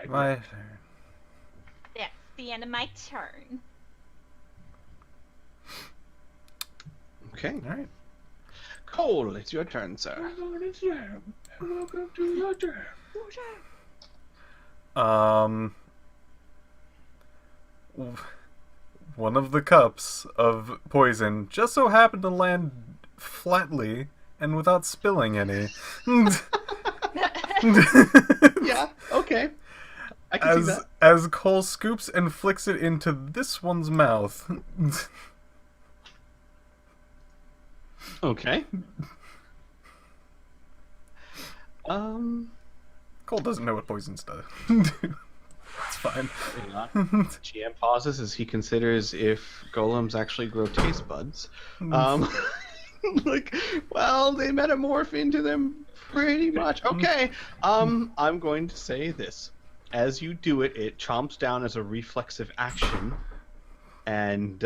My turn. That's the end of my turn. Okay. All right. Cole, it's your turn, sir. Welcome to your turn. One of the cups of poison just so happened to land flatly and without spilling any. Yeah, okay. I can see that. As Cole scoops and flicks it into this one's mouth. Okay. Cole doesn't know what poisons do. It's fine. GM pauses as he considers if golems actually grow taste buds. Like, well, they metamorph into them pretty much. Okay. I'm going to say this. As you do it, it chomps down as a reflexive action and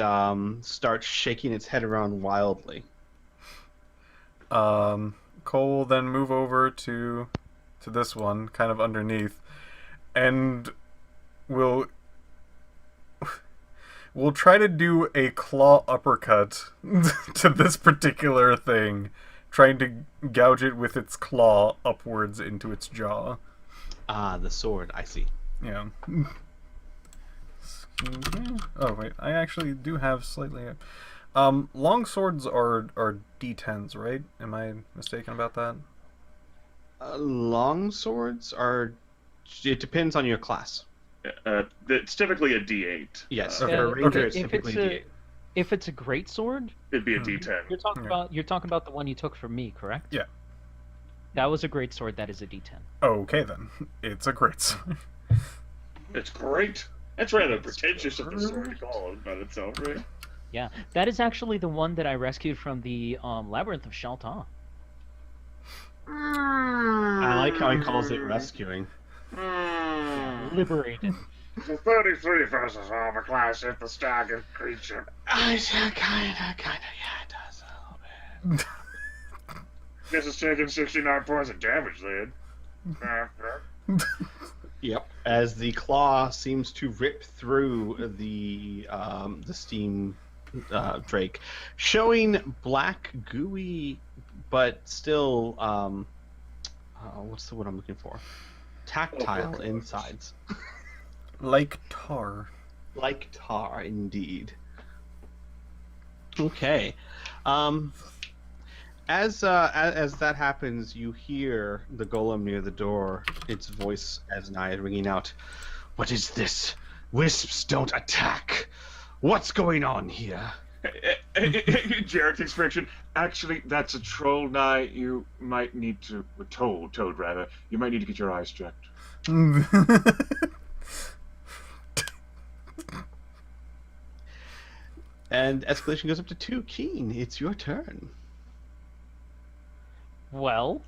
starts shaking its head around wildly. Cole will then move over to this one, kind of underneath, and we'll try to do a claw uppercut to this particular thing, trying to gouge it with its claw upwards into its jaw. Ah, the sword, I see. Yeah. Oh wait, I actually do have slightly. Long swords are D10s, right? Am I mistaken about that? Long swords are. It depends on your class. It's typically a D8. Yes, Okay. for a ranger, Okay. it's typically D8. If it's a great sword, It'd be a D10. you're talking about the one you took from me, correct? Yeah. That was a great sword. That is a D10. Okay then, it's a great sword. It's great. That's rather pretentious of the sword to call it by itself, right? Yeah, that is actually the one that I rescued from the Labyrinth of Shalta. I like how he calls it rescuing. Liberated. The 33 versus armor class is the staggered creature. Kinda, yeah, it does a little bit. Guess it's taking 69 points of damage then. Yep. As the claw seems to rip through the steam drake, showing black, gooey, but still what's the word I'm looking for? Tactile insides. Like tar. Like tar, indeed. Okay. As that happens, you hear the golem near the door, its voice as nigh ringing out. What is this? Wisps don't attack. What's going on here? Jarek takes friction. Actually, that's a troll knight. You might need to... Toad, rather. You might need to get your eyes checked. And escalation goes up to 2. Keen, it's your turn. Well,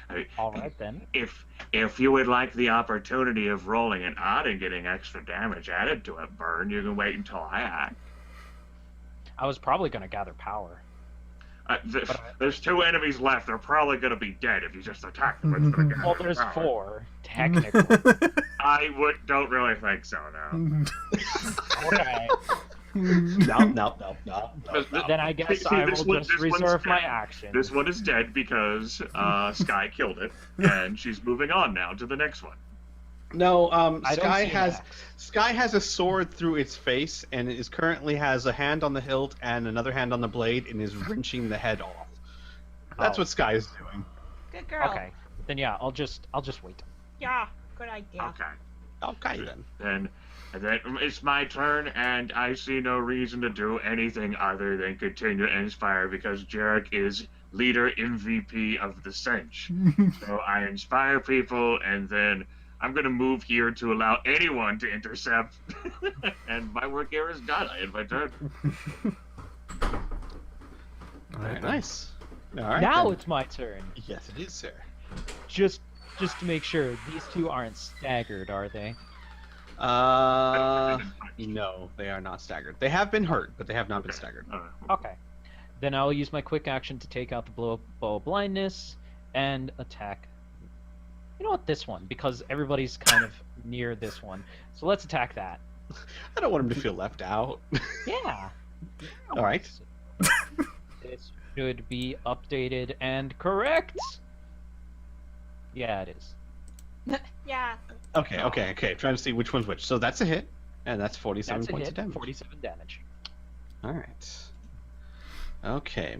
Hey, all right then. If you would like the opportunity of rolling an odd and getting extra damage added to a burn, you can wait until I act. I was probably going to gather power. There's 2 enemies left. They're probably going to be dead if you just attack them. It's gonna Well, gather there's power. 4, technically. I don't really think so, no. Okay. No. Then I guess See, I will this one- just this one's reserve my dead. action. This one is dead because Sky killed it, and she's moving on now to the next one. No, I don't Sky see has that. Sky has a sword through its face, and it currently has a hand on the hilt and another hand on the blade, and is wrenching the head off. That's Oh. what Sky is doing. Good girl. Okay. Then yeah, I'll just wait. Yeah, good idea. Okay. Okay then. Then it's my turn, and I see no reason to do anything other than continue to inspire because Jarek is leader MVP of the Cinch. So I inspire people, and then I'm going to move here to allow anyone to intercept. And my work here is done. I end my turn. Very nice. All right. Now then. it's my turn. Yes, it is, sir. Just to make sure, these 2 aren't staggered, are they? No, they are not staggered. They have been hurt, but they have not been staggered. Okay. Then I'll use my quick action to take out the bow of blindness and attack You know what? This one, because everybody's kind of near this one. So let's attack that. I don't want him to feel left out. Yeah. All right. This should be updated and correct. Yeah, it is. Yeah. Okay. Trying to see which one's which. So that's a hit, and that's 47 That's a points hit. of damage. 47 damage. All right. Okay.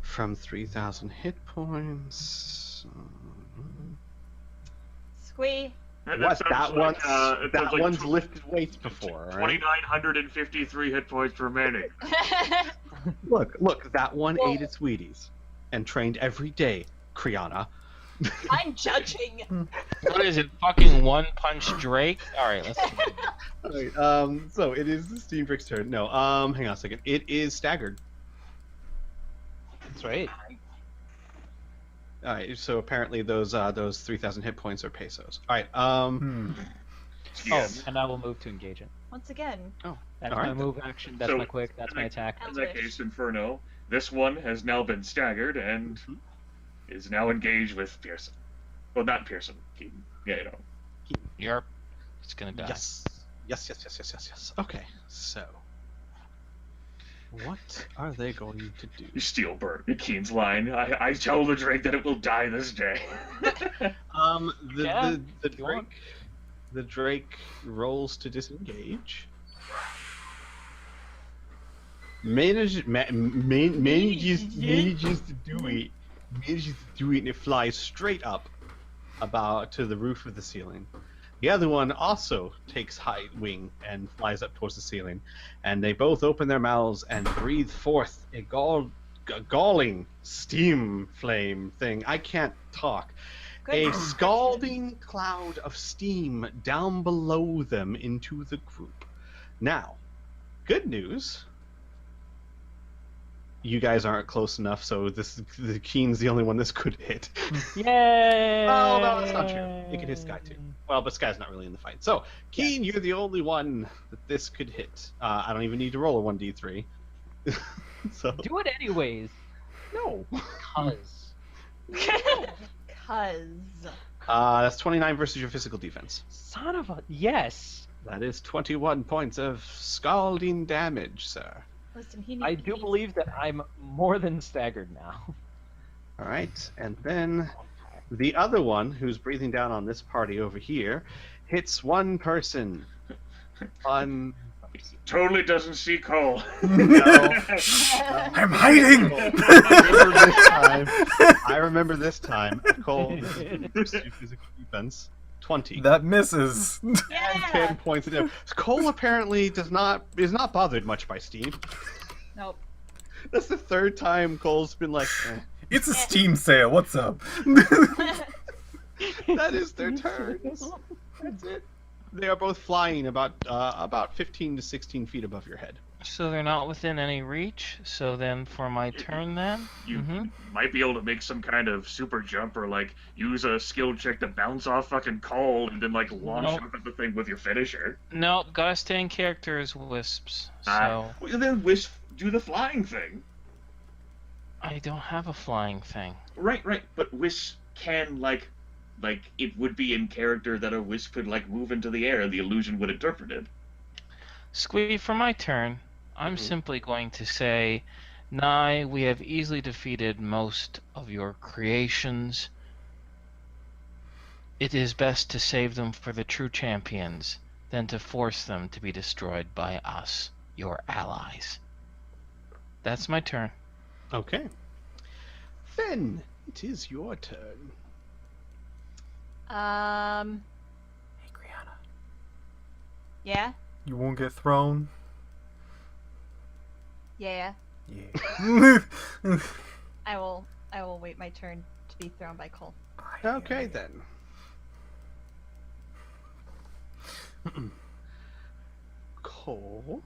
From 3,000 hit points. Squee. What? That sounds one's it sounds like one's lifted weights before. Right? 2,953 hit points remaining. Look. That one Whoa. ate its Wheaties and trained every day. Kriana. I'm judging. What is it? Fucking One Punch Drake? Alright, let's. All right. So it is the Steam Brick's turn. No. Hang on a second. It is staggered. Sweet. All right. So apparently those 3,000 hit points are pesos. All right. Yes. Oh, and I will move to engage it. Once again. That's All my right, move action. That's So- my quick. That's my attack. In that case, Inferno, this one has now been staggered and is now engaged with Pearson. Well, not Pearson. Keaton. Yeah, you know. Yarp. It's gonna die. Yes. Yes. Okay. So, what are they going to do? You steal Bert. Keaton's line. I tell the Drake that it will die this day. Yeah, The you want. Drake rolls to disengage. Manages to do it. Manages to do it, and it flies straight up, about to the roof of the ceiling. The other one also takes high wing and flies up towards the ceiling, and they both open their mouths and breathe forth a galling steam flame thing. I can't talk. A Good. scalding cloud of steam down below them into the group. Now, good news. You guys aren't close enough, so the Keen's the only one this could hit. Yay! Oh, no, that's not true. It could hit Sky too. Well, but Sky's not really in the fight. So, Keen, you're the only one that this could hit. I don't even need to roll a 1d3. So, Do it anyways. no. Cause. Cuz. That's 29 versus your physical defense. Son of a. Yes! That is 21 points of scalding damage, sir. Listen, he I needs do believe that I'm more than staggered now. All right, and then the other one, who's breathing down on this party over here, hits one person. Totally doesn't see Cole. I'm hiding. I remember this time. Cole physical defense 20. That misses. And Yeah. 10 points of damage. Cole apparently is not bothered much by steam. Nope. That's the third time Cole's been like, It's a Steam sale. What's up? that is their turns. That's it. They are both flying about 15 to 16 feet above your head. So they're not within any reach. So then for my turn then. You Mhm. might be able to make some kind of super jump or like use a skill check to bounce off fucking Cole and then like launch Nope. up at the thing with your finisher. Nope, gotta stay in character as Wisps. So Well, then Wisp do the flying thing. I don't have a flying thing. Right. But Wisp can like it would be in character that a Wisp could like move into the air and the illusion would interpret it. Squee, for my turn, I'm simply going to say, Nye, we have easily defeated most of your creations. It is best to save them for the true champions than to force them to be destroyed by us, your allies. That's my turn. Okay. Then it is your turn. Hey, Brianna. Yeah. You won't get thrown. Yeah. Yeah. I will wait my turn to be thrown by Cole. Okay then. Cole.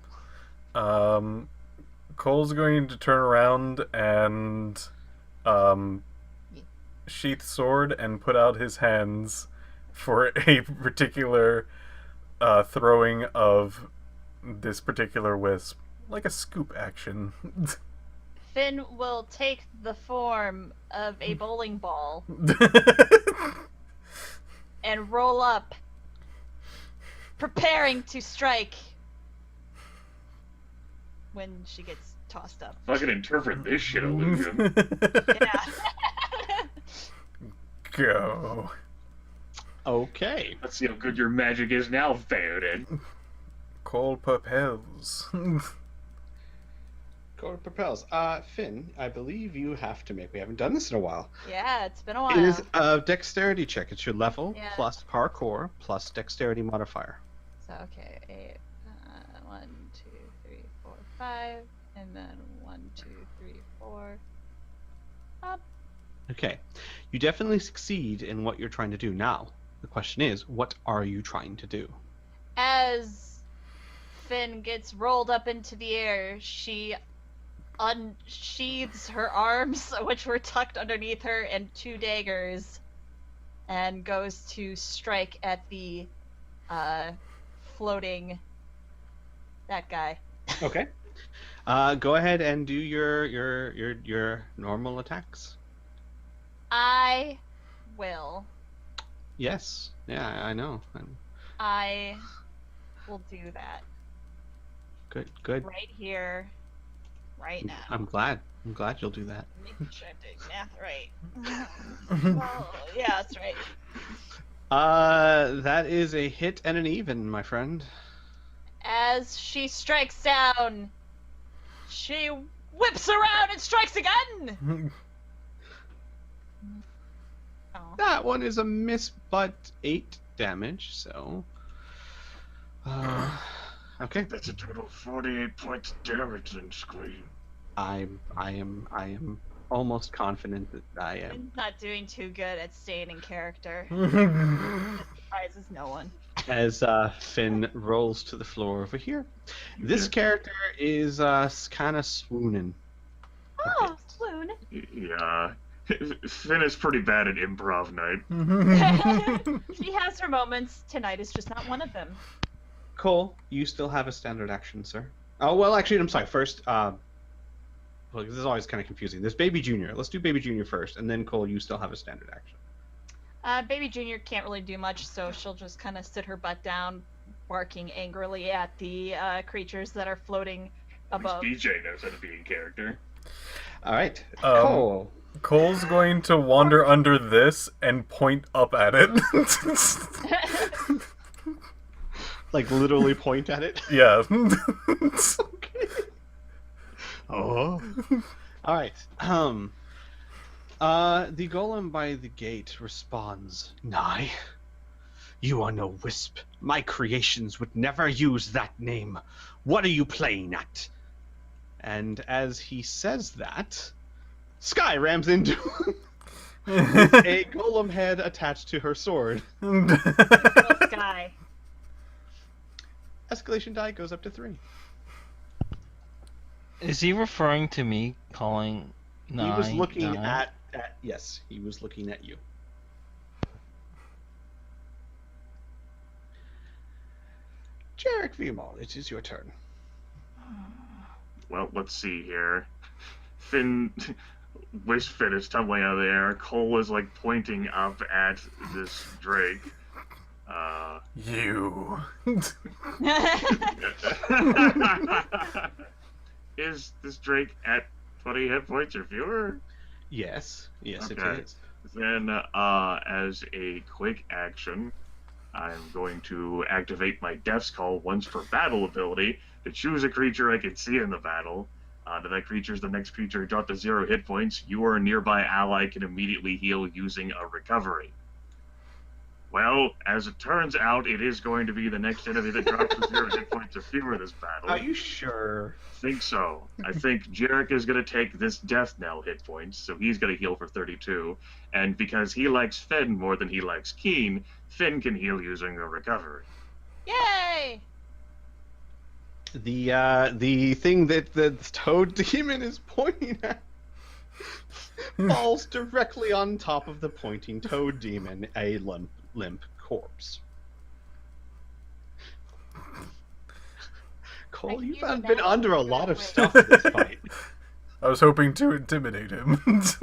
Cole's going to turn around and sheath sword and put out his hands for a particular throwing of this particular wisp, like a scoop action. Finn will take the form of a bowling ball and roll up, preparing to strike when she gets tossed up. Fucking interpret this shit, Olivia. Yeah. Go. Okay. Let's see how good your magic is now, Theoden. Cole propels. Go propels. Finn, I believe you have to make. We haven't done this in a while. Yeah, it's been a It while. is a dexterity check. It's your level Yeah. plus parkour plus dexterity modifier. So okay, 1, 2, 3, 4, 5, and then 1, 2, 3, 4. Up. Okay. You definitely succeed in what you're trying to do. Now, the question is, what are you trying to do? As Finn gets rolled up into the air, she unsheathes her arms, which were tucked underneath her, and 2 daggers, and goes to strike at the floating that guy. Okay. Go ahead and do your normal attacks. I will. Yes. Yeah, I know. I will do that Good. right here, right now. I'm glad you'll do that. Making sure I'm doing math right. Oh, yeah, that's right. That is a hit and an even, my friend. As she strikes down, she whips around and strikes again. Oh. That one is a miss, but 8 damage. So, okay. That's a total of 48 points of damage in Scream. I am almost confident that I am. I'm not doing too good at staying in character. Surprises no one. As Finn rolls to the floor over here, this character is kind of swooning. a Oh, bit. swoon. Yeah. Finn is pretty bad at improv night. She has her moments. Tonight is just not one of them. Cole, you still have a standard action, sir. Oh, well, actually, I'm sorry. First, well, this is always kind of confusing. There's Baby Junior. Let's do Baby Junior first, and then Cole, you still have a standard action. Baby Junior can't really do much, so she'll just kind of sit her butt down, barking angrily at the creatures that are floating above. BJ knows how to be in character. All right, Um, Cole. Cole's going to wander under this and point up at it. Like literally point at it. Yeah. Okay. Oh. All right. The golem by the gate responds, "Nigh, you are no wisp. My creations would never use that name. What are you playing at?" And as he says that, Sky rams into him with a golem head attached to her sword. Sky. Escalation die goes up to 3. Is he referring to me calling He was looking nine? at yes, he was looking at you. Jarek Vimal, it is your turn. Well, let's see here. Finn is tumbling out of the air. Cole is like pointing up at this Drake. You. Is this Drake at 20 hit points or fewer? Yes, it Okay. is. Then, as a quick action, I'm going to activate my Death's Call once per battle ability to choose a creature I can see in the battle. To that creature is the next creature dropped to 0 hit points. You or a nearby ally can immediately heal using a recovery. Well, as it turns out, it is going to be the next enemy that drops to 0 hit points or fewer this battle. Are you sure? I think so. I think Jarek is going to take this death knell hit points, so he's going to heal for 32. And because he likes Finn more than he likes Keen, Finn can heal using a recovery. Yay! The thing that the toad demon is pointing at falls directly on top of the pointing toad demon, a limp corpse. Cole, I you've knew been that under a was lot of right. stuff in this fight. I was hoping to intimidate him. Let's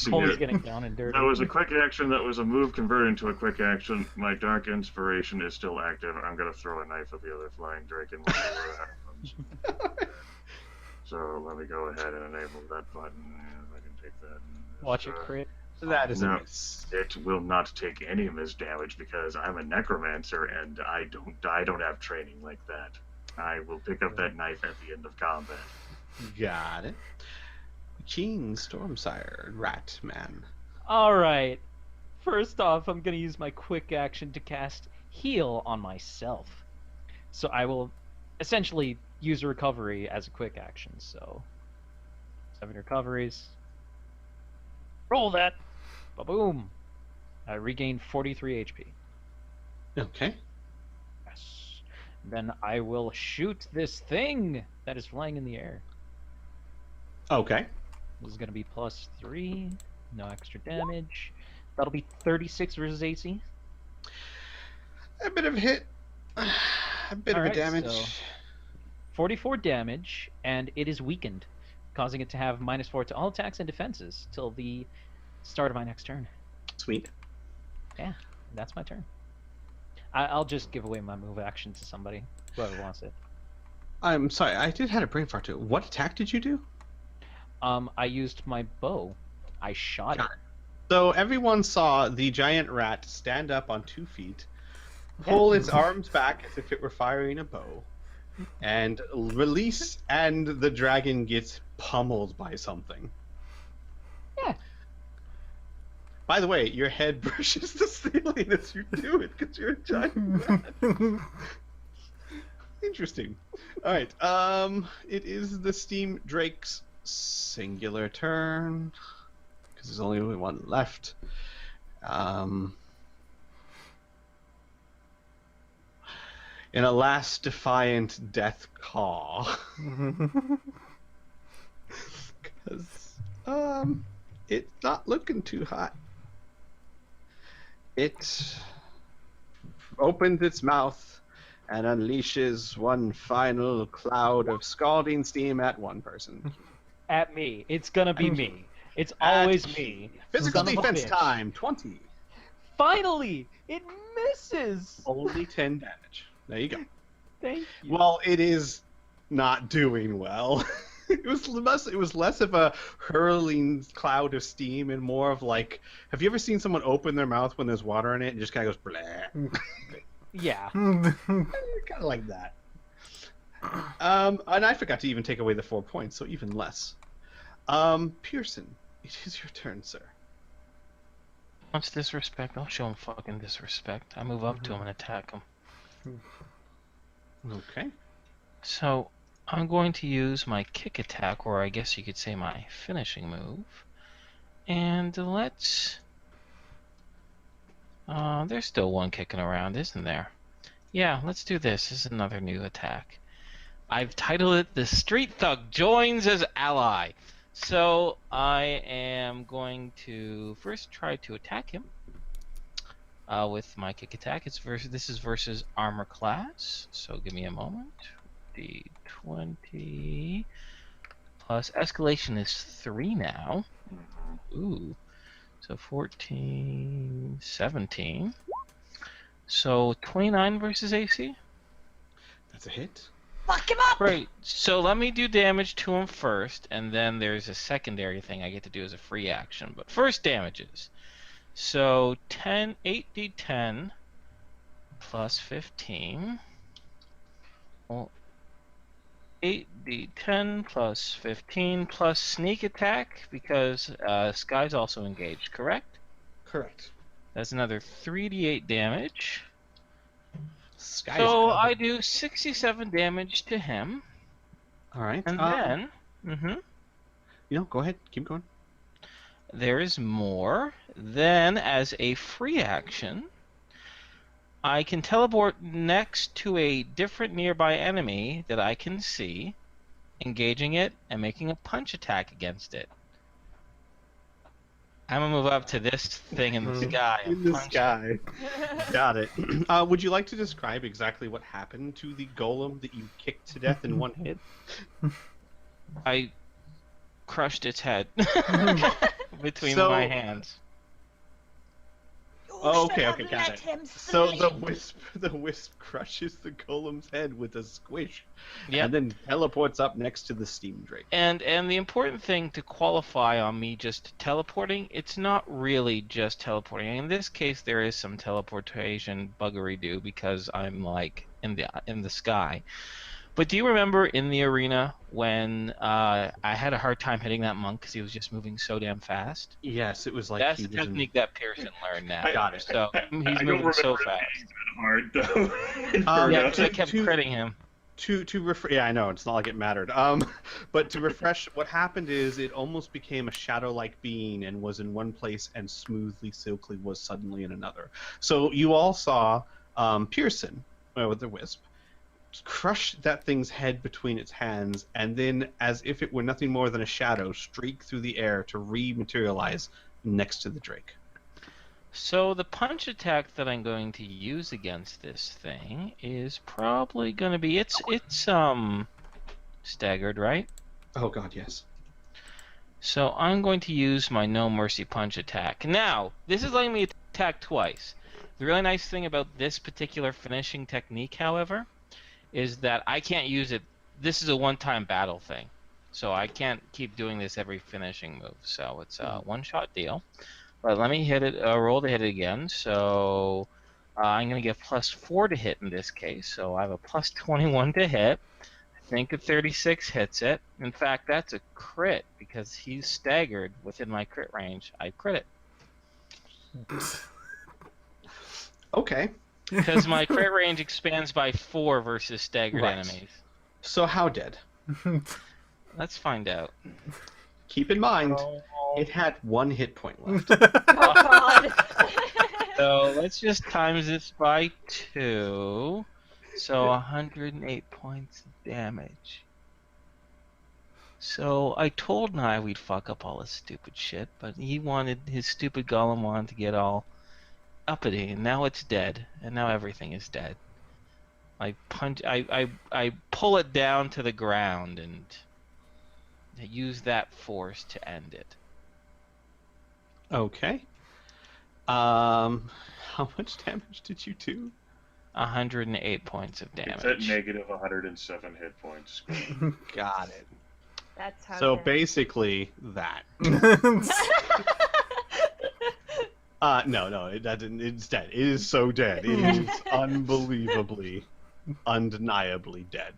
see Always here. getting down and dirty. That was a quick action. That was a move converted into a quick action. My Dark Inspiration is still active. I'm going to throw a knife at the other flying drake and we'll see what happens. So let me go ahead and enable that button. And I can take that. Watch it crit. That is a No, miss. it will not take any miss damage because I'm a necromancer and I don't have training like that. I will pick up that knife at the end of combat. Got it. King Stormsire, Rat Man. Alright. First off, I'm going to use my quick action to cast Heal on myself. So I will essentially use recovery as a quick action. So 7 recoveries. Roll that. Ba-boom. I regain 43 HP. Okay. Yes. Then I will shoot this thing that is flying in the air. Okay. This is going to be +3. No extra damage. That'll be 36 versus AC. A bit of a hit. A bit of a Alright, damage. so 44 damage, and it is weakened, causing it to have -4 to all attacks and defenses till the start of my next turn. Sweet. Yeah, that's my turn. I'll just give away my move action to somebody, whoever wants it. I'm sorry, I did have a brain fart too. What attack did you do? I used my bow. I shot it. So everyone saw the giant rat stand up on 2 feet, pull its arms back as if it were firing a bow, and release, and the dragon gets pummeled by something. Yeah. By the way, your head brushes the ceiling as you do it because you're a giant rat. Interesting. All right. It is the Steam Drake's singular turn because there's only one left. In a last defiant death caw. Because it's not looking too hot. It opens its mouth and unleashes one final cloud of scalding steam at one person. At me. It's gonna be me. It's always me. Physical Son of a defense bitch. time, 20. Finally! It misses! Only 10 damage. There you go. Thank you. Well, it is not doing well. It was less of a hurling cloud of steam and more of like, have you ever seen someone open their mouth when there's water in it and just kind of goes blah? Yeah. Kind of like that. And I forgot to even take away the 4 points, so even less. Pearson, it is your turn, sir. Wants disrespect? I'll show him fucking disrespect. I move up to him and attack him. Okay. So, I'm going to use my kick attack, or I guess you could say my finishing move. And let's... there's still one kicking around, isn't there? Yeah, let's do this. This is another new attack. I've titled it The Street Thug Joins as Ally. So, I am going to first try to attack him. With my kick attack. This is versus armor class. So, give me a moment. D20 plus escalation is 3 now. Ooh. So 14, 17. So 29 versus AC? That's a hit. Fuck him up! Great. So let me do damage to him first, and then there's a secondary thing I get to do as a free action. But first damages. So 8d10 plus 15. Well, 8d10 plus 15 plus sneak attack because Sky's also engaged, correct? Correct. That's another 3d8 damage. Sky So is I do 67 damage to him, all right. and then Go ahead. Keep going. there is more. Then, as a free action, I can teleport next to a different nearby enemy that I can see, engaging it and making a punch attack against it. I'm gonna move up to this thing in the sky. and In the punch sky. Got it. Would you like to describe exactly what happened to the golem that you kicked to death in one hit? I crushed its head between So- my hands. You Oh, should okay, have got let it. him So sleep. the wisp crushes the golem's head with a squish, Yep. and then teleports up next to the steam drake. And the important thing to qualify on me just teleporting, it's not really just teleporting. In this case, there is some teleportation buggery do because I'm like in the sky. But do you remember in the arena when I had a hard time hitting that monk because he was just moving so damn fast? Yes, it was like That's he the was technique that Pearson learned now. Got it. So I he's don't moving so remember it fast. being that hard though. Yeah, to- because I kept to- critting him. Yeah, I know, it's not like it mattered. But to refresh, what happened is it almost became a shadow-like being and was in one place and smoothly, silkily was suddenly in another. So you all saw Pearson, with the wisp, crush that thing's head between its hands, and then, as if it were nothing more than a shadow, streak through the air to rematerialize next to the drake. So the punch attack that I'm going to use against this thing is probably going to be it's staggered, right? Oh god, yes. So I'm going to use my no mercy punch attack. Now, this is letting me attack twice. The really nice thing about this particular finishing technique, however, is that I can't use it. This is a one-time battle thing. So I can't keep doing this every finishing move. So it's a one-shot deal. But let me hit it. Roll to hit it again. So I'm going to get +4 to hit in this case. So I have a +21 to hit. I think a 36 hits it. In fact, that's a crit because he's staggered within my crit range. I crit it Okay. because my crit range expands by 4 versus staggered Right. enemies. So how dead? Let's find out. Keep in mind, it had 1 hit point left. Oh god. So let's just times this by 2. So 108 points of damage. So I told Nye we'd fuck up all this stupid shit, but his stupid golem wanted to get all uppity, and now it's dead, and now everything is dead. I pull it down to the ground and use that force to end it. Okay. How much damage did you do? 108 points of damage. It's at negative 107 hit points. Got it. That's how. So dead. basically that. No, it's dead. It is so dead. It is unbelievably, undeniably dead.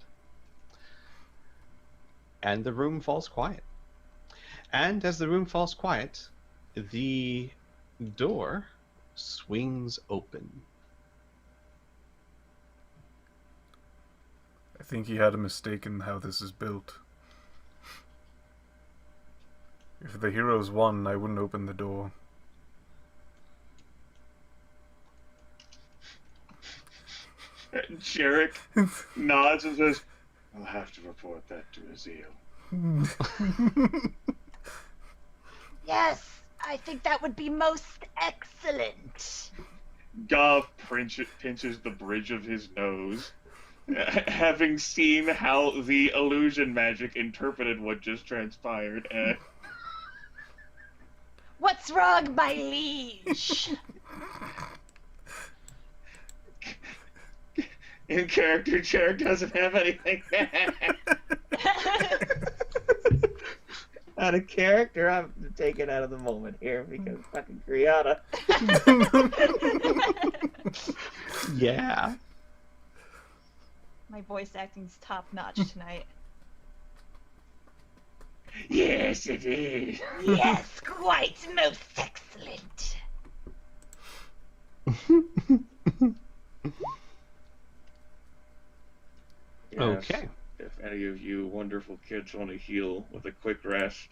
And the room falls quiet. And as the room falls quiet, the door swings open. I think he had a mistake in how this is built. If the heroes won, I wouldn't open the door. Jarek nods and says, "I'll have to report that to Azil." Yes, I think that would be most excellent. Gav pinches the bridge of his nose, having seen how the illusion magic interpreted what just transpired. What's wrong, my liege? In character, Jarek doesn't have anything. Out of character, I'm taken out of the moment here because fucking Kriana. Yeah. My voice acting's top notch tonight. Yes, it is. Yes, quite most excellent. Yes. Okay. If any of you wonderful kids want to heal with a quick rest,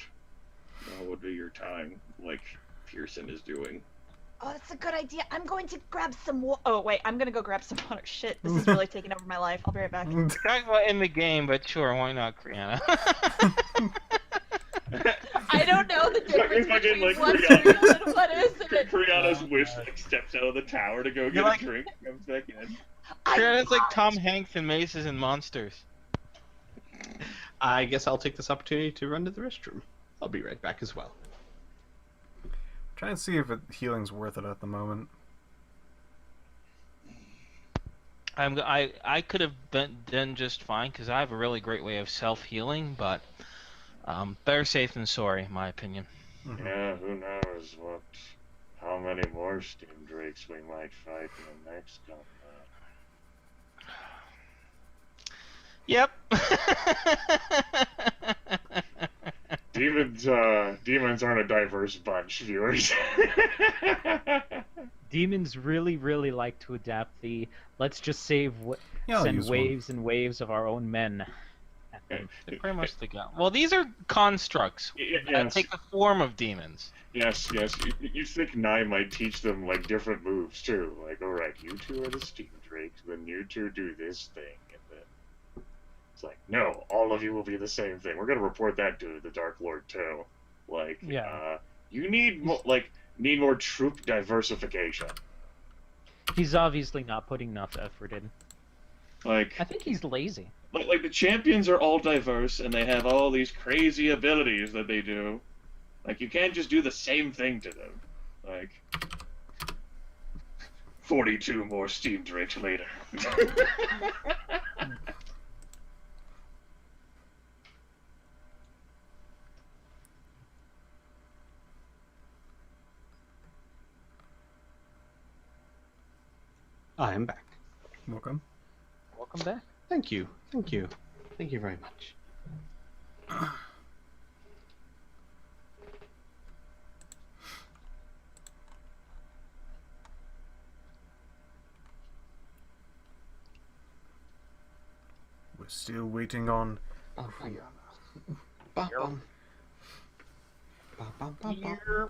now would be your time, like Pearson is doing. Oh, that's a good idea. I'm going to grab some water. Oh, wait, I'm gonna go grab some water. Shit, this is really taking over my life. I'll be right back. Talk about in the game, but sure, why not, Kriana? I don't know the difference Fucking, between like, what's Kriana. real and what isn't. Kriana's wish like steps out of the tower to go get like- a drink, comes back in. Kriana's like Tom Hanks in Maces and Monsters. I guess I'll take this opportunity to run to the restroom. I'll be right back as well. Try and see if healing's worth it at the moment. I could have done just fine because I have a really great way of self-healing, but better safe than sorry, in my opinion. Yeah, who knows how many more Steam Drakes we might fight in the next combat. Yep. Demons aren't a diverse bunch, viewers. Demons really like to adapt the let's just save Yeah, I'll send use waves and waves of our own men at them. They're pretty much the guy. Well, these are constructs that Yes. take the form of demons. Yes. You think Nye might teach them like different moves too? Like, all right, you two are the Steam Drakes, then you two do this thing, and then it's like, no, all of you will be the same thing. We're gonna report that to the Dark Lord too. Like, Yeah. You need more troop diversification. He's obviously not putting enough effort in. Like, I think he's lazy. like the champions are all diverse and they have all these crazy abilities that they do. Like, you can't just do the same thing to them. Like, 42 more Steam Drakes later. I am back. Welcome. Welcome back. Thank you. Thank you. Thank you very much. We're still waiting on. Bum, bum. Bum, bum, bum, bum.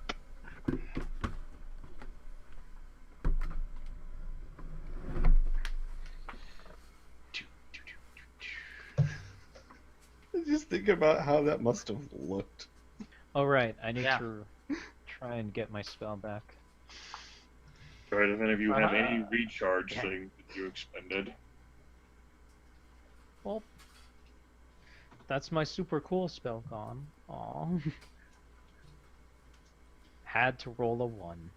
Just think about how that must have looked. Oh right, I need Yeah. to try and get my spell back. Alright, if any of you have any recharge thing that you expended. Well, that's my super cool spell gone. Aw. Had to roll a 1.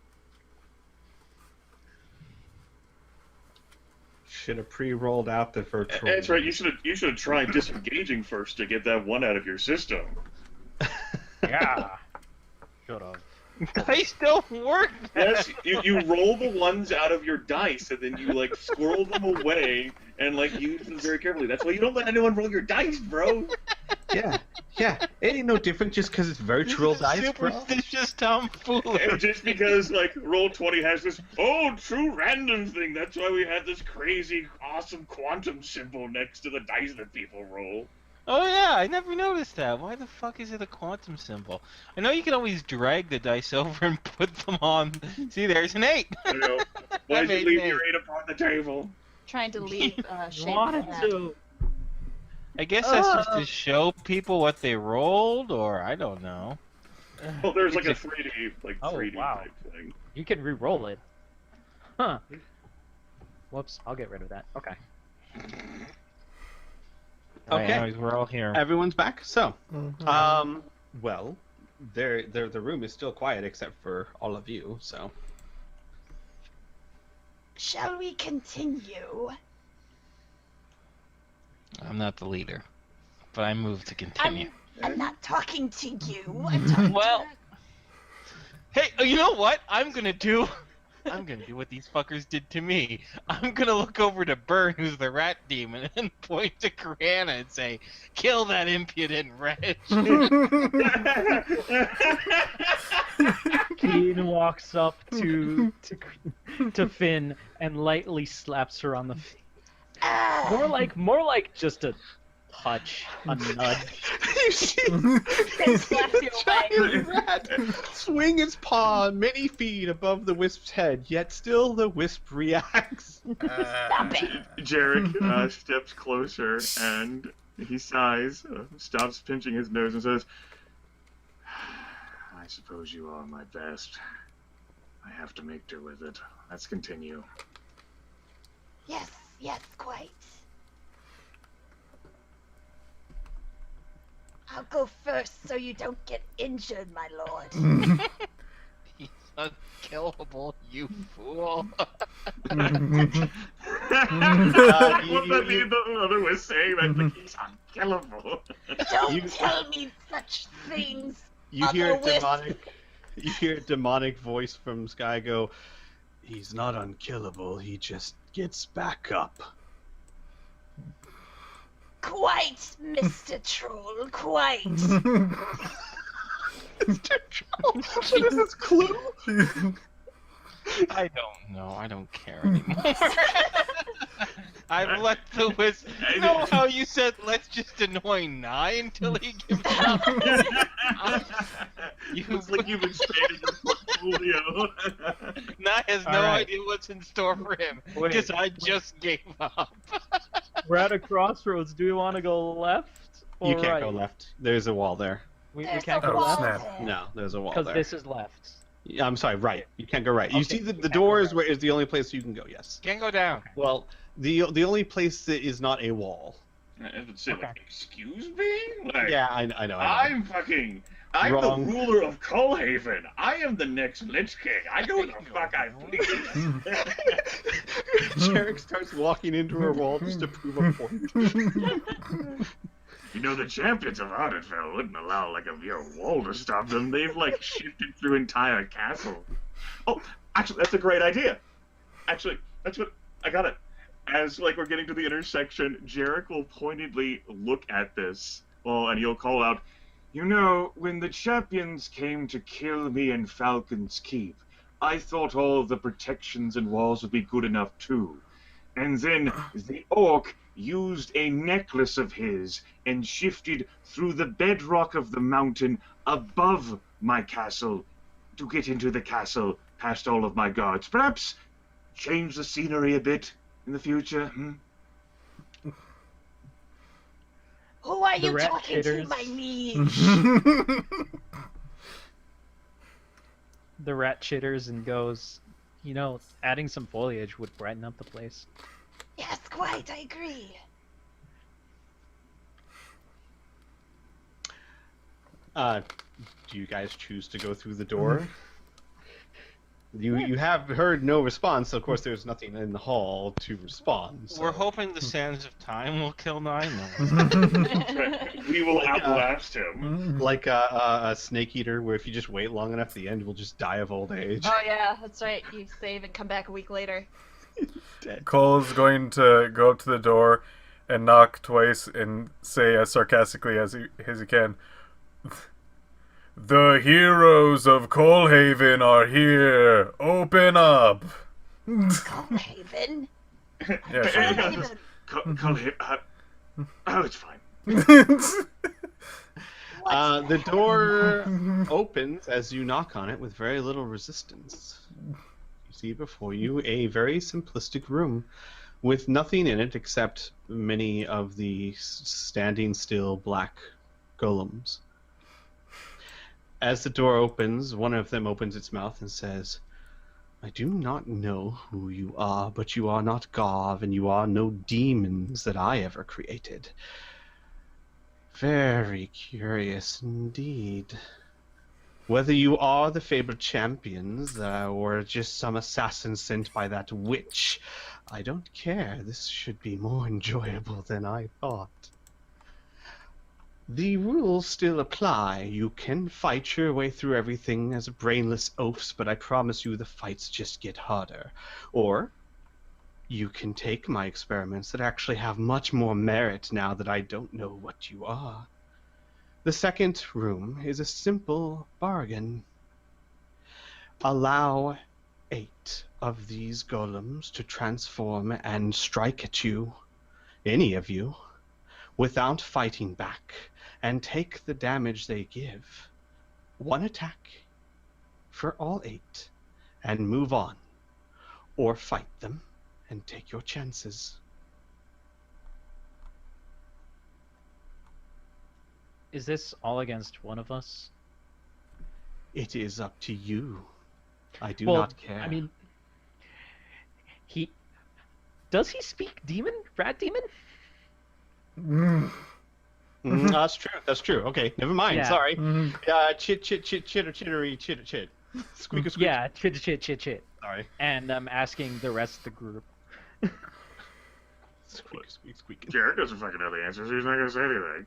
Should have pre-rolled out the virtual. That's right, you should have tried disengaging first to get that one out of your system. Yeah. Should have. Dice don't work. Yes, you roll the ones out of your dice and then you like squirrel them away and like use them very carefully. That's why you don't let anyone roll your dice, bro. Yeah. It ain't no different just because it's virtual dice, bro. Superstitious tomfoolery. And just because like Roll20 has this true random thing, that's why we had this crazy awesome quantum symbol next to the dice that people roll. Oh yeah, I never noticed that. Why the fuck is it a quantum symbol? I know you can always drag the dice over and put them on. See, there's an 8. You know, why did you leave your 8 upon the table? Trying to leave shape Wanted for that. to. I guess that's just to show people what they rolled, or I don't know. Well, there's like a 3D Oh, 3D wow. type thing. You can re-roll it. Huh. Whoops, I'll get rid of that. Okay. Right, Okay. anyways, we're all here. Everyone's back. So, well, the room is still quiet except for all of you. So, Shall we continue? I'm not the leader, but I move to continue. I'm not talking to you. I'm talking Well- to... Hey, you know what? I'm gonna do what these fuckers did to me. I'm gonna look over to Burn, who's the rat demon, and point to Kriana and say, "Kill that impudent wretch." Keen walks up to Finn and lightly slaps her on the face. More like just a touch, a nudge. you see It slaps you away. giant rat swing its paw many feet above the wisp's head, yet still the wisp reacts. Stop it. Jarek steps closer and he sighs, stops pinching his nose, and says, "I suppose you are my best. I have to make do with it. Let's continue." Yes, quite. I'll go first so you don't get injured, my lord. He's unkillable, you fool. What the other was saying that like, he's unkillable. Don't tell me such things. You hear a Other wisp. demonic voice from Sky go, "He's not unkillable, he just gets back up." Quite, Mr. Troll, quite. Mr. Troll, what is this clue? I don't know. I don't care anymore. I've let the wisp. You know how you said let's just annoy Nye until he gives up? It's like you've expanded your portfolio. Nye has no Alright. idea what's in store for him Wait, because I just gave up. We're at a crossroads. Do we want to go left or You can't right? go left. There's a wall there. We There's can't a go Oh, wall left snap. there. No, there's a wall because there. this is left. Yeah, I'm sorry, right. You can't go right. You Okay, see you the can't door go is where is the only place you can go. Yes. Can't go down. Well, the only place that is not a wall. I would say, like, Okay. excuse me? Like, Yeah, I know. I'm Wrong. the ruler of Colhaven. I am the next Lich King. I do what the fuck I please. Jarek starts walking into a wall just to prove a point. You know, the champions of Ardenfell wouldn't allow, like, a mere wall to stop them. They've, like, shifted through entire castle. Oh, actually, that's a great idea. Actually, that's what... I got it. As, like, we're getting to the intersection, Jarek will pointedly look at this, and he'll call out, "You know, when the champions came to kill me in Falcon's Keep, I thought all the protections and walls would be good enough, too. And then the orc used a necklace of his and shifted through the bedrock of the mountain above my castle to get into the castle past all of my guards. Perhaps change the scenery a bit in the future, hmm? Who are The you rat talking to, shitters. my liege? The rat chitters and goes, you know, adding some foliage would brighten up the place. Yes, quite, I agree. Do you guys choose to go through the door? You have heard no response. Of course, there's nothing in the hall to respond. So. We're hoping the sands of time will kill Nye. No. We will outlast him. Like a snake eater, where if you just wait long enough, the end will just die of old age. Oh yeah, that's right. You save and come back a week later. Cole's going to go up to the door and knock twice and say as sarcastically as he can, "The heroes of Coalhaven are here. Open up." Coalhaven? Yeah, sure. Coalhaven. Oh, it's fine. What? The door opens as you knock on it with very little resistance. You see before you a very simplistic room with nothing in it except many of the standing still black golems. As the door opens, one of them opens its mouth and says, "I do not know who you are, but you are not Garv, and you are no demons that I ever created. Very curious indeed. Whether you are the fabled champions, or just some assassin sent by that witch, I don't care. This should be more enjoyable than I thought. The rules still apply. You can fight your way through everything as brainless oafs, but I promise you the fights just get harder. Or you can take my experiments that actually have much more merit now that I don't know what you are. The second room is a simple bargain. Allow 8 of these golems to transform and strike at you, any of you, without fighting back, and take the damage they give. 1 attack for all 8, and move on. Or fight them and take your chances." Is this all against one of us? It is up to you. I do Well, not care. I mean, does he speak demon? Rat demon? That's true. That's true. Okay, never mind. Yeah. Sorry. Chittery, chitter. Squeak. Yeah, chit. Sorry. And I'm asking the rest of the group. Squeak. Jared doesn't fucking know the answers. He's not gonna say anything.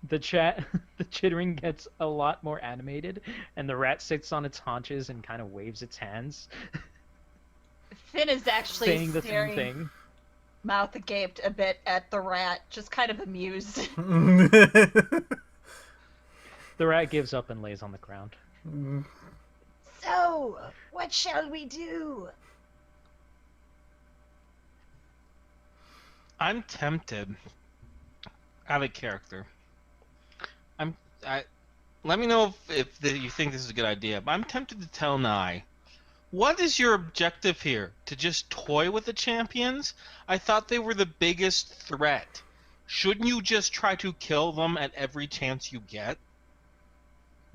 The chittering gets a lot more animated, and the rat sits on its haunches and kind of waves its hands, Finn is actually saying the same staring, thing. mouth agaped a bit at the rat, just kind of amused. The rat gives up and lays on the ground. So, what shall we do? I'm tempted. Out of character. Let me know if you think this is a good idea. But I'm tempted to tell Nye, what is your objective here? To just toy with the champions? I thought they were the biggest threat. Shouldn't you just try to kill them at every chance you get?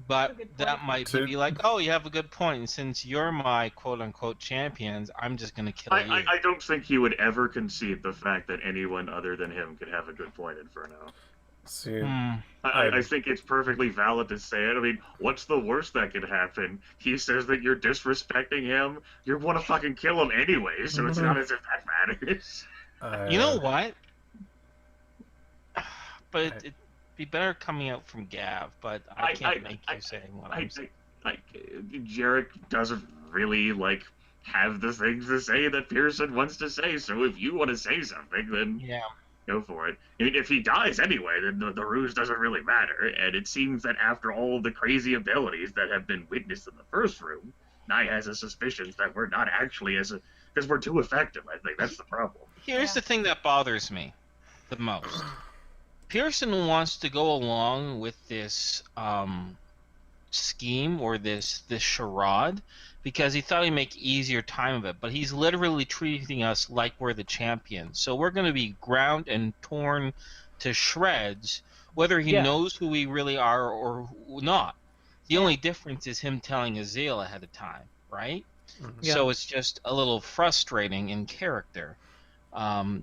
But that might be like, oh, you have a good point. And since you're my quote-unquote champions, I'm just going to kill you. I don't think he would ever concede the fact that anyone other than him could have a good point, Inferno. See, I think it's perfectly valid to say it. I mean, what's the worst that could happen? He says that you're disrespecting him. You want to fucking kill him anyway, so it's not as if that matters. You know what? But it'd be better coming out from Gav, but I can't make you say what I'm saying. Jarek doesn't really, have the things to say that Pearson wants to say, so if you want to say something, then... Yeah. Go for it. I mean, if he dies anyway, then the ruse doesn't really matter. And it seems that after all of the crazy abilities that have been witnessed in the first room, Nye has a suspicion that we're not actually because we're too effective. I think that's the problem. Here's the thing that bothers me the most. Pearson wants to go along with this scheme or this charade because he thought he'd make easier time of it, but he's literally treating us like we're the champions. So we're going to be ground and torn to shreds, whether he knows who we really are or not. The only difference is him telling Azeel ahead of time, right? Yeah. So it's just a little frustrating in character. But I'm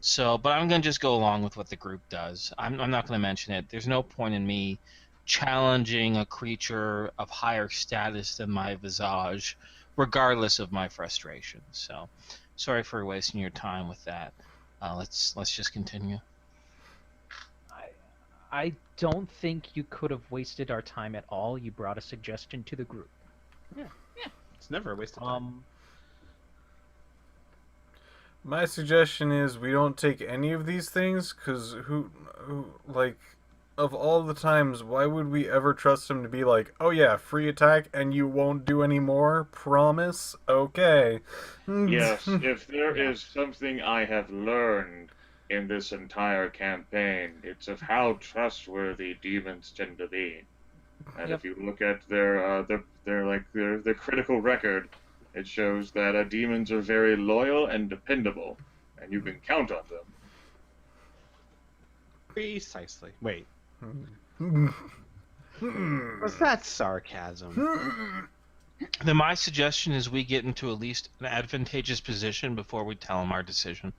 going to just go along with what the group does. I'm not going to mention it. There's no point in me challenging a creature of higher status than my visage, regardless of my frustration. So, sorry for wasting your time with that. Let's just continue. I don't think you could have wasted our time at all. You brought a suggestion to the group. Yeah. It's never a waste of time. my suggestion is we don't take any of these things, because of all the times, why would we ever trust him to be like, oh yeah, free attack and you won't do any more? Promise? Okay. Yes, if there is something I have learned in this entire campaign, it's of how trustworthy demons tend to be. And if you look at their critical record, it shows that demons are very loyal and dependable, and you can count on them. Precisely. Wait. Was that sarcasm? Then my suggestion is we get into at least an advantageous position before we tell him our decision.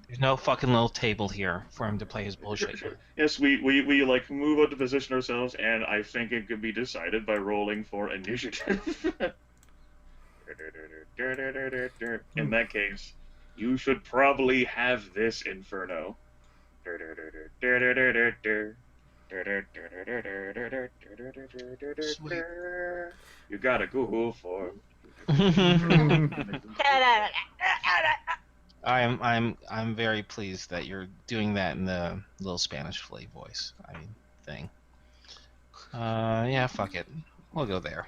There's no fucking little table here for him to play his bullshit. Yes, we move on to position ourselves, and I think it could be decided by rolling for initiative. In that case, you should probably have this, Inferno. You gotta go for. I'm very pleased that you're doing that in the little Spanish flea voice thing. Yeah, fuck it. We'll go there.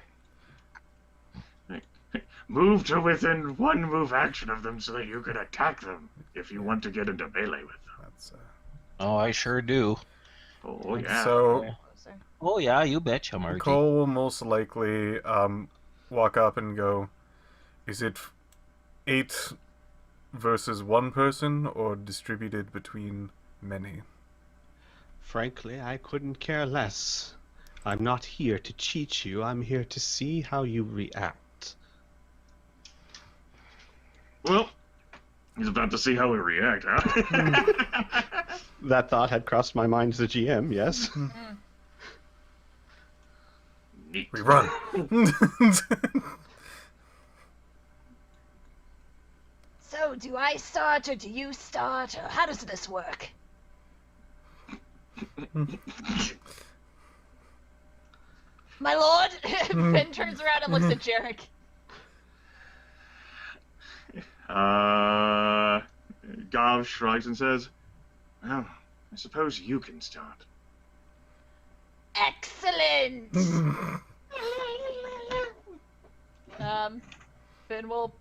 Move to within one move action of them so that you can attack them if you want to get into melee with them. That's, Oh, I sure do. Oh yeah. So Oh yeah, you betcha, Margie. Cole will most likely walk up and go, is it 8 versus 1 person or distributed between many? Frankly, I couldn't care less. I'm not here to cheat you. I'm here to see how you react. Well, He's about to see how we react, huh? That thought had crossed my mind as a GM, yes. Neat. We run. So, do I start or do you start, or how does this work? My lord? Finn turns around and looks at Jarek. Gav shrugs and says, "Well, I suppose you can start." Excellent! Finn will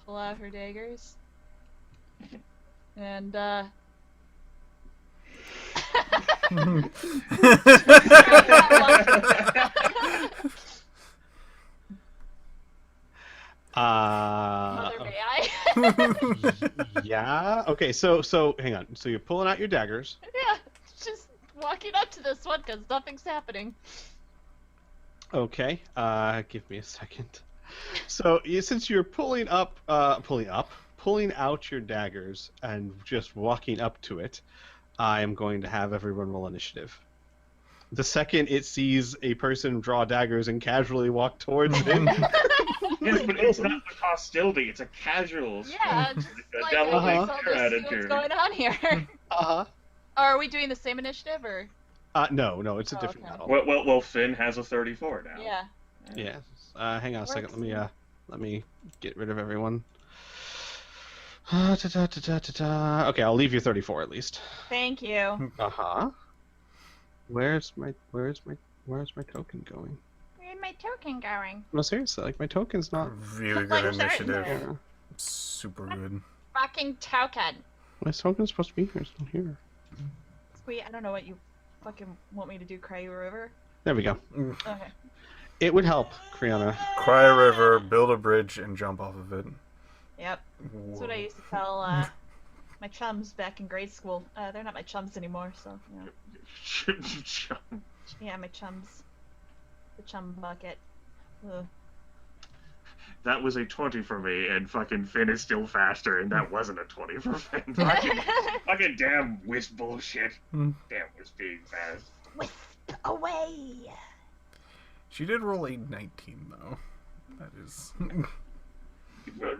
pull out her daggers. And, Mother, may I? Yeah. Okay. So hang on. So you're pulling out your daggers. Yeah, just walking up to this one because nothing's happening. Okay. Give me a second. So since you're pulling out your daggers and just walking up to it, I am going to have everyone roll initiative. The second it sees a person draw daggers and casually walk towards it. Yes, but it's not the hostility, it's a casual. Yeah, just a like devil I may guess I'll care just see attitude. what's going on here. Uh-huh. Are we doing the same initiative or? No, it's a Oh, different okay. battle. Well, Finn has a 34 now. Yeah. Yeah. Hang on a second. Works. Let me get rid of everyone. Okay, I'll leave you 34 at least. Thank you. Uh-huh. Where's my token going? Where's my token going? No, seriously, like my token's not. Really Like good certain initiative. Yeah. Super good. Fucking token. My token's supposed to be here. It's not here. Sweet, I don't know what you fucking want me to do, cry you a river. There we go. Okay. It would help, Kriana. Cry a river, build a bridge, and jump off of it. Yep. That's what I used to tell my chums back in grade school. They're not my chums anymore, so you know. Yeah, my chums. The chum bucket. Ugh. That was a 20 for me, and fucking Finn is still faster, and that wasn't a 20 for Finn. Fucking damn wisp bullshit. Damn wisp being fast. Wisp away! She did roll a 19 though. That is.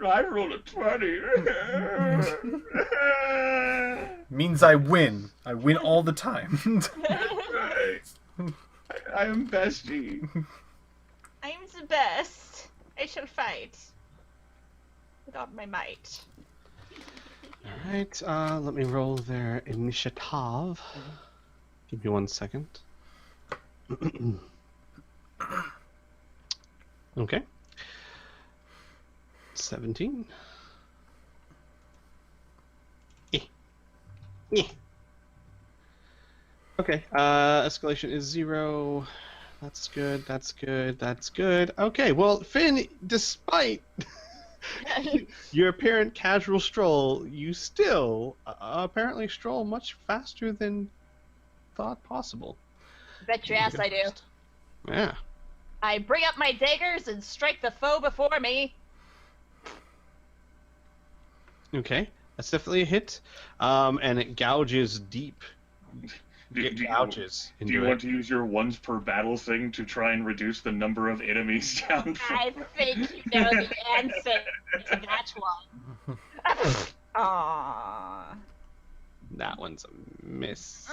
I rolled a 20. Means I win. I win all the time. I am bestie. I am the best. I shall fight. With all my might. Alright, let me roll their initiative. Give me 1 second. Okay. 17. Okay, escalation is 0. That's good, that's good, that's good. Okay, well, Finn, despite your apparent casual stroll, you still apparently stroll much faster than thought possible. Bet your ass I do. Yeah. I bring up my daggers and strike the foe before me. Okay, that's definitely a hit. And it gouges deep. It gouges Do you into want it. to use your ones per battle thing to try and reduce the number of enemies down? I think you know the answer to that one. Aww. That one's a miss.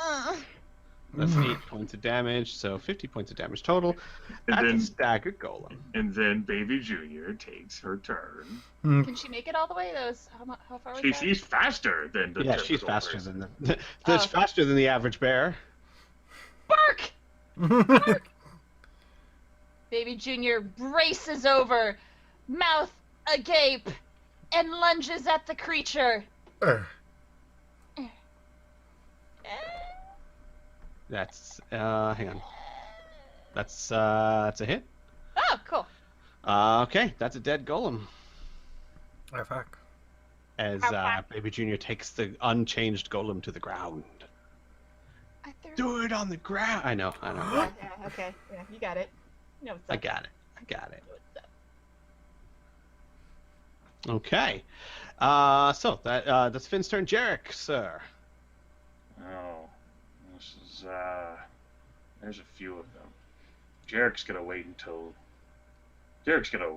That's 8 points of damage, so 50 points of damage total. And That's then- a staggered golem. And then Baby Junior takes her turn. Can she make it all the way? How far was that? She's faster than the Yeah, she's typical faster person. than that's Oh. faster than the average bear. Bark! Baby Junior braces over, mouth agape, and lunges at the creature. That's hang on. That's a hit. Oh, cool. Okay, that's a dead golem. Fuck. As Baby Junior takes the unchanged golem to the ground. Do it on the ground. I know. Yeah, okay. Yeah, you got it. You know what's up. I got it. You know what's up. Okay. So that's Finn's turn. Jarek, sir. Oh, this is there's a few of them. Jarek's gonna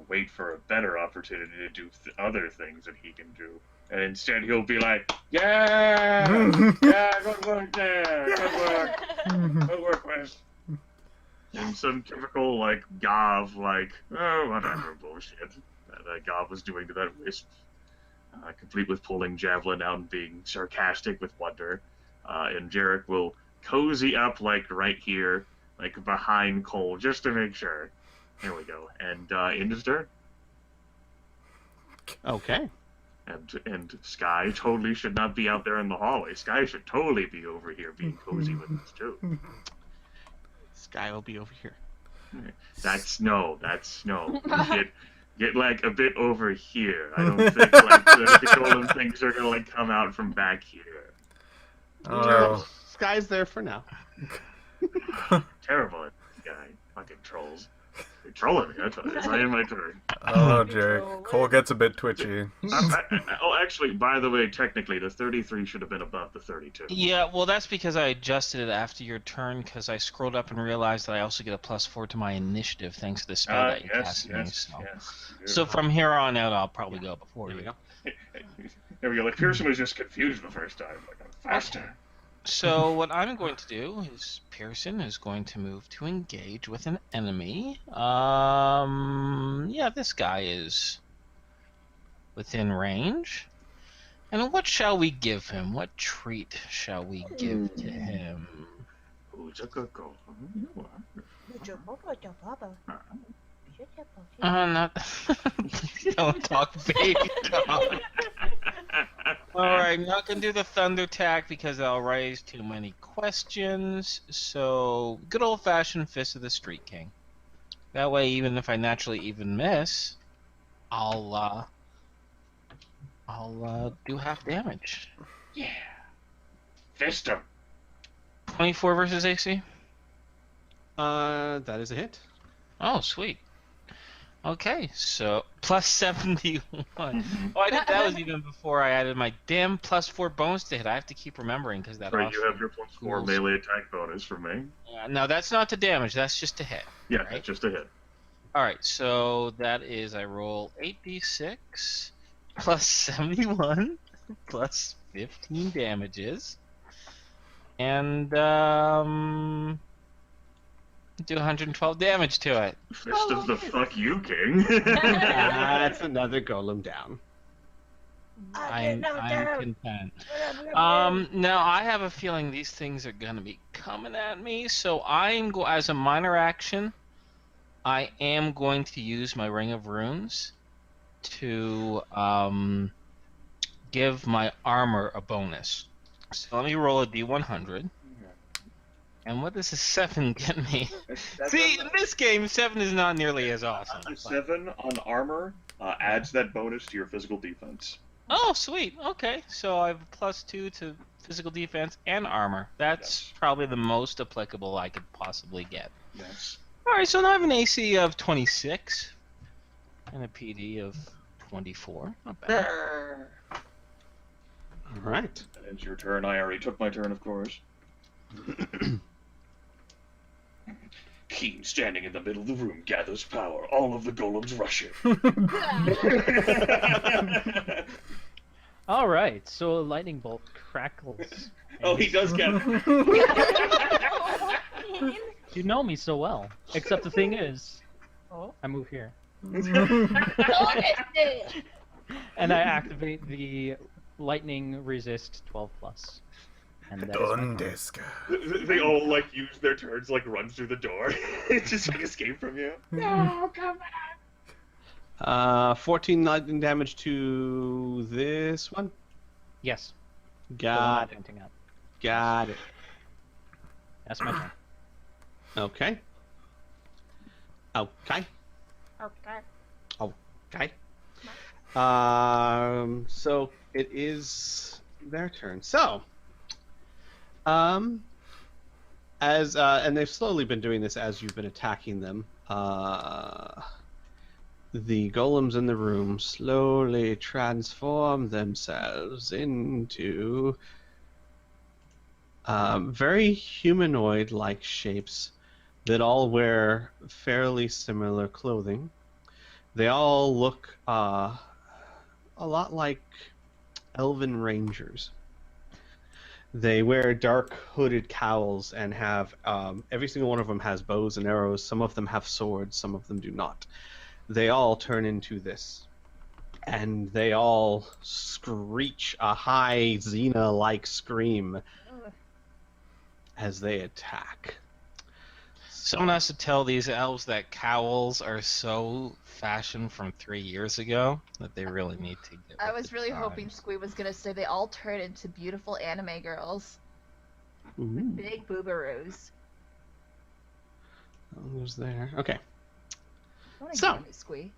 wait for a better opportunity to do other things that he can do, and instead he'll be like, "Yeah, good work there, good work, Wes." In some typical Gav whatever bullshit that Gav was doing to that wisp, complete with pulling javelin out and being sarcastic with wonder. And Jarek will cozy up right here, behind Cole, just to make sure. There we go. And in his turn. Okay. And Sky totally should not be out there in the hallway. Sky should totally be over here being cozy with us too. Sky will be over here. That's snow. Get a bit over here. I don't think the golem things are gonna come out from back here. Oh. Sky's there for now. Terrible guy. Fucking trolls. They're trolling me. It's not in my turn. Oh, Jarek. Cole gets a bit twitchy. Actually, by the way, technically, the 33 should have been above the 32. Yeah, well, that's because I adjusted it after your turn, because I scrolled up and realized that I also get a +4 to my initiative thanks to the spell that you cast me. So from here on out, I'll probably go before you. There we go. Pearson was just confused the first time. I'm faster. So what I'm going to do is Pearson is going to move to engage with an enemy. Yeah, this guy is within range. And what shall we give him? What treat shall we give to him? Who's a good golem? Not. Don't talk, baby. Don't. Alright, I'm not gonna do the thunder attack because I'll raise too many questions. So, good old fashioned Fist of the Street King. That way, even if I naturally even miss, I'll do half damage. Yeah. Fist him. 24 versus AC? That is a hit. Oh, sweet. Okay, so plus 71. Oh, I think that was even before I added my damn +4 bonus to hit. I have to keep remembering because that. Right, you have your +4 melee attack bonus from me. No, that's not to damage. That's just to hit. Yeah, right? That's just a hit. All right, so that is I roll 8d6 plus 71 plus 15 damages, and do 112 damage to it. Fist of the fuck you, King. That's another golem down. I'm content. Now I have a feeling these things are gonna be coming at me, so as a minor action, I am going to use my Ring of Runes to give my armor a bonus. So let me roll a d100. And what does a 7 get me? See, in this game, 7 is not nearly as awesome. 7 on armor adds that bonus to your physical defense. Oh, sweet. Okay, so I have a +2 to physical defense and armor. That's probably the most applicable I could possibly get. Yes. Alright, so now I have an AC of 26 and a PD of 24. Not bad. Alright. That ends your turn. I already took my turn, of course. Keen, standing in the middle of the room, gathers power. All of the golems rush him. All right, so a lightning bolt crackles. Oh, he does get You know me so well. Except the thing is, Oh. I move here. Honestly. And I activate the lightning resist 12+. And that is my turn. Dondeska. They all use their turns, run through the door. Just escape from you. No, come back. 14 lightning damage to this one. Yes. Got it. Pointing up. Got it. That's my turn. Okay. Okay. Okay. Okay. So it is their turn. So, and they've slowly been doing this as you've been attacking them. the golems in the room slowly transform themselves into very humanoid-like shapes that all wear fairly similar clothing. They all look a lot like elven rangers. They wear dark hooded cowls and have every single one of them has bows and arrows. Some of them have swords, some of them do not. They all turn into this, and they all screech a high Xena-like scream as they attack. Someone has to tell these elves that cowls are so fashioned from 3 years ago that they really need to get I with was the really hoping times. Squee was gonna say they all turn into beautiful anime girls. Ooh, Big boobaroos. who's there? Okay. Don't So- ignore me, Squee.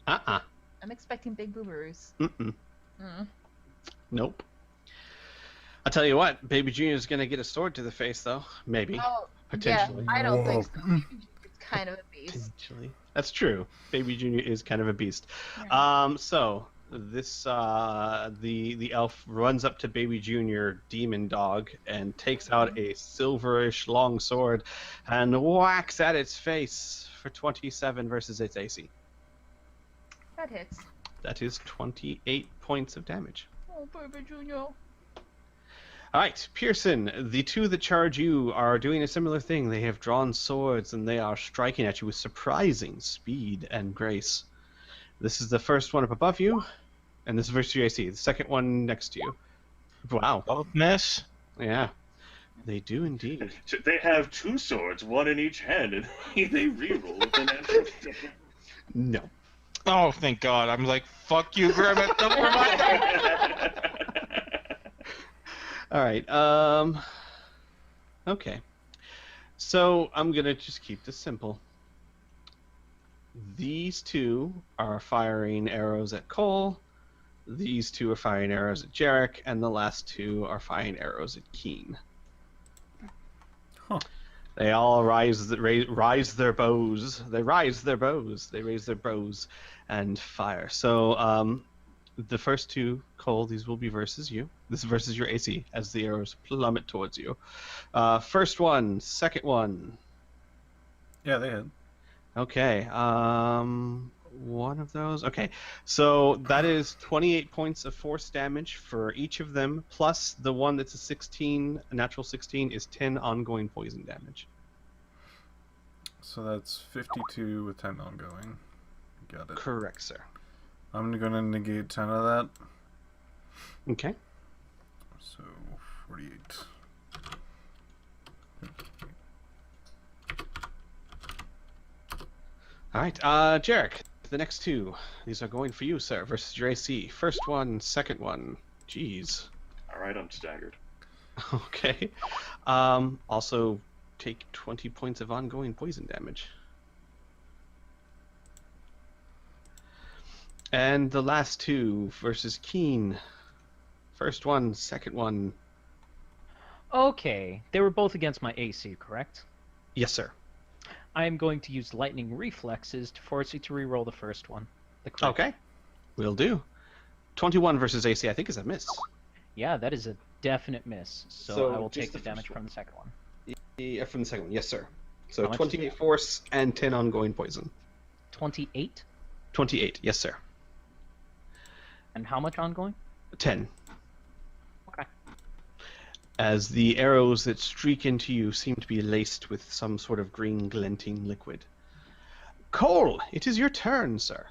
Uh-uh. I'm expecting big boobaroos. Mm-mm. Mm. Nope. I'll tell you what, Baby Junior's gonna get a sword to the face, though. Maybe. Oh, Potentially. yeah, I don't think so. Whoa. It's kind of a beast. Potentially. That's true. Baby Junior is kind of a beast. Yeah. So this the elf runs up to Baby Junior Demon Dog and takes out a silverish long sword and whacks at its face for 27 versus its AC. That hits. That is 28 points of damage. Oh, baby Junior. All right, Pearson, the two that charge you are doing a similar thing. They have drawn swords and they are striking at you with surprising speed and grace. This is the first one up above you, and this is versus your AC. The second one next to you. Wow. Both miss? Yeah, they do indeed. They have two swords, one in each hand, and they reroll with an natural. No. Oh, thank God. I'm like, fuck you, Grimmett. Don't remind me. All right. Okay. So I'm gonna just keep this simple. These two are firing arrows at Cole. These two are firing arrows at Jarek, and the last two are firing arrows at Keen. Huh. They all rise their bows. They raise their bows and fire. So the first two, Cole, these will be versus you. This is versus your AC as the arrows plummet towards you. First one, second one. Yeah, they hit. Okay. One of those. Okay. So that is 28 points of force damage for each of them, plus the one that's a 16, a natural 16, is 10 ongoing poison damage. So that's 52 with 10 ongoing. Got it. Correct, sir. I'm gonna negate 10 of that. Okay. So 48. All right. Jarek, the next two. These are going for you, sir, versus your AC. First one, second one. Jeez. All right, I'm staggered. Okay. Also, take 20 points of ongoing poison damage. And the last two versus Keen. First one, second one. Okay, they were both against my AC, correct? Yes, sir. I am going to use lightning reflexes to force you to reroll the first one. The crit. Okay. Will do. 21 versus AC, I think, is a miss. Yeah, that is a definite miss. So, So I will just take the the damage first from the second one. Yeah, from the second one, yes, sir. So How much? 28 force and 10 ongoing poison. 28? 28, yes, sir. And how much ongoing? 10. Okay. As the arrows that streak into you seem to be laced with some sort of green glinting liquid. Cole, it is your turn, sir.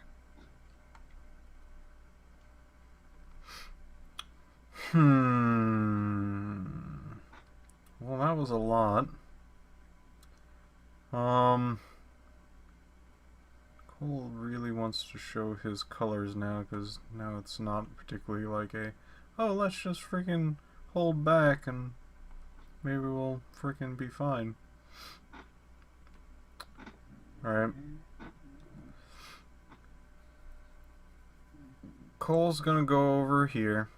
Well, that was a lot. Cole really wants to show his colors now, because now it's not particularly like a, oh, let's just freaking hold back and maybe we'll freaking be fine. Alright. Cole's gonna go over here.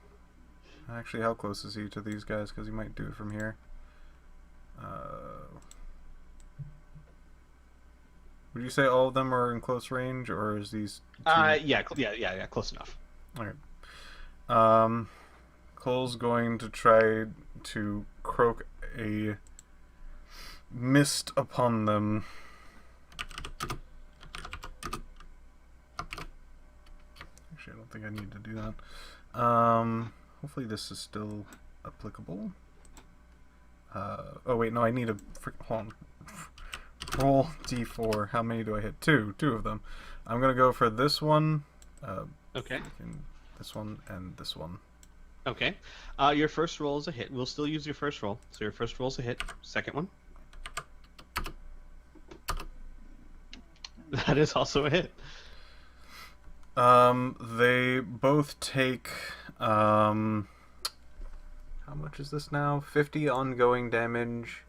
Actually, how close is he to these guys? Because he might do it from here. Would you say all of them are in close range, or is these? Two... Yeah, close enough. All right. Cole's going to try to croak a mist upon them. Actually, I don't think I need to do that. Hopefully this is still applicable. Oh wait, no, I need a hold on. Roll d4. How many do I hit? Two of them. I'm gonna go for this one. Okay. This one and this one. Okay. Your first roll is a hit. We'll still use your first roll. So your first roll is a hit. Second one. That is also a hit. They both take how much is this now? 50 ongoing damage.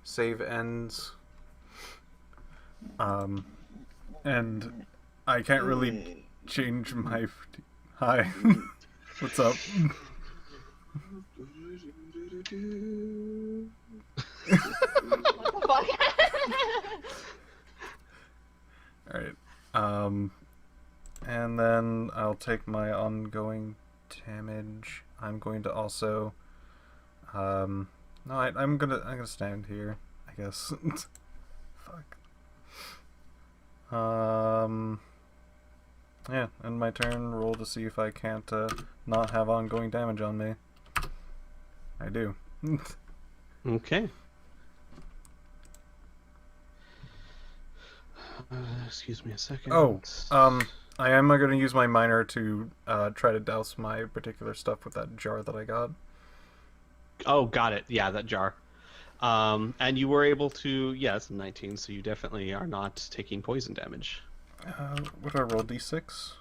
Save ends. And I can't really change my. Hi. What's up? What the fuck? Alright. And then I'll take my ongoing damage. I'm going to also no, I'm gonna stand here, I guess. Fuck. Yeah, end my turn, roll to see if I can't not have ongoing damage on me. I do. Okay. Excuse me a second. Oh, I am going to use my minor to try to douse my particular stuff with that jar that I got. Oh, got it. Yeah, that jar. And you were able to... Yeah, it's 19, so you definitely are not taking poison damage. What do I roll, d6?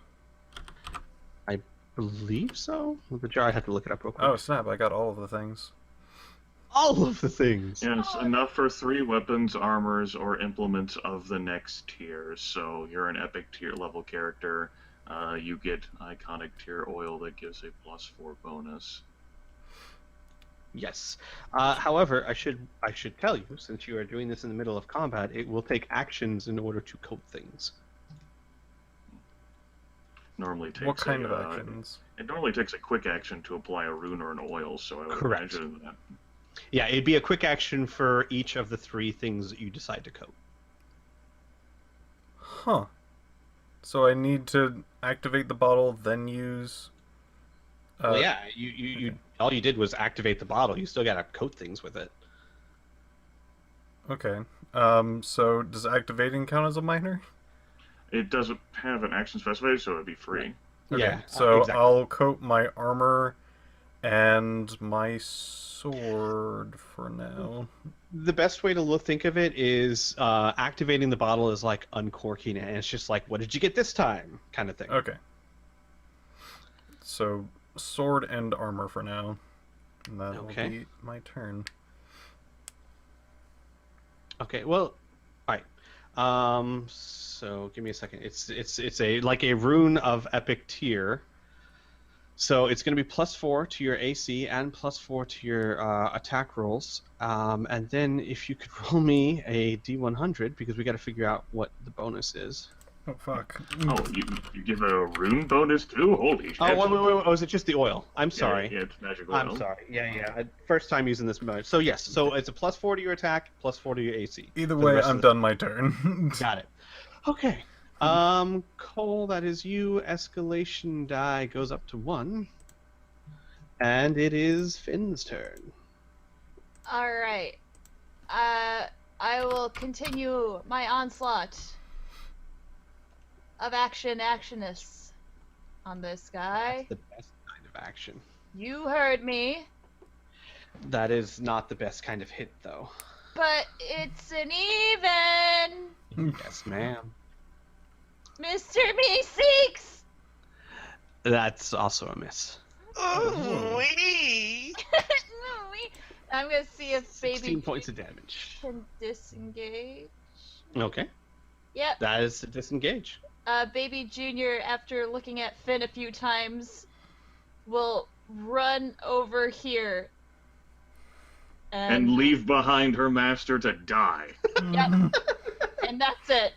I believe so. The jar, I'd have to look it up real quick. Oh, snap, I got all of the things. All of the things! Yes, enough for 3 weapons, armors, or implements of the next tier. So you're an epic tier level character. You get iconic tier oil that gives a +4 bonus. Yes. However, I should tell you, since you are doing this in the middle of combat, it will take actions in order to coat things. Normally takes What kind of actions? It normally takes a quick action to apply a rune or an oil, so I would Correct. imagine that. Yeah, it'd be a quick action for each of the 3 things that you decide to coat. Huh. So I need to activate the bottle, then use... Well, yeah, you all you did was activate the bottle. You still gotta coat things with it. Okay. So does activating count as a minor? It doesn't have an action specified, so it'd be free. Okay. Yeah, So exactly. I'll coat my armor and my sword for now. The best way to think of it is activating the bottle is like uncorking it, and it's just like, what did you get this time, kind of thing. Okay. So sword and armor for now. And that will be my turn. Okay, well, all right. So give me a second. It's a like a rune of epic tier. So it's going to be +4 to your AC and +4 to your attack rolls. And then if you could roll me a D100, because we got to figure out what the bonus is. Oh fuck. Oh, you give it a rune bonus too? Holy shit. Oh, wait. Oh, is it just the oil? I'm sorry. Yeah, it's magic oil. I'm sorry. Yeah. First time using this mode. So yes, so it's a +4 to your attack, +4 to your AC. Either For the way, rest I'm of the- done my turn. Got it. Okay. Cole, that is you. Escalation die goes up to 1. And it is Finn's turn. Alright. I will continue my onslaught of actionists on this guy. That's the best kind of action. You heard me, That is not the best kind of hit, though. but it's an even. Yes, ma'am. Mr. Meeseeks! That's also a miss. I'm gonna see if 16 baby points of damage. can disengage. Okay. Yep. That is a disengage. Baby Junior, after looking at Finn a few times, will run over here. And leave behind her master to die. Yep. And that's it.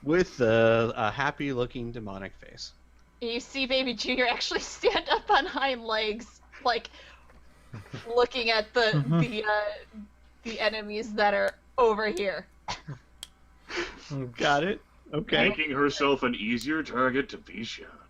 with a happy-looking demonic face. You see Baby Junior actually stand up on hind legs, like looking at the enemies that are over here. Got it. Okay. Making herself an easier target to be shot.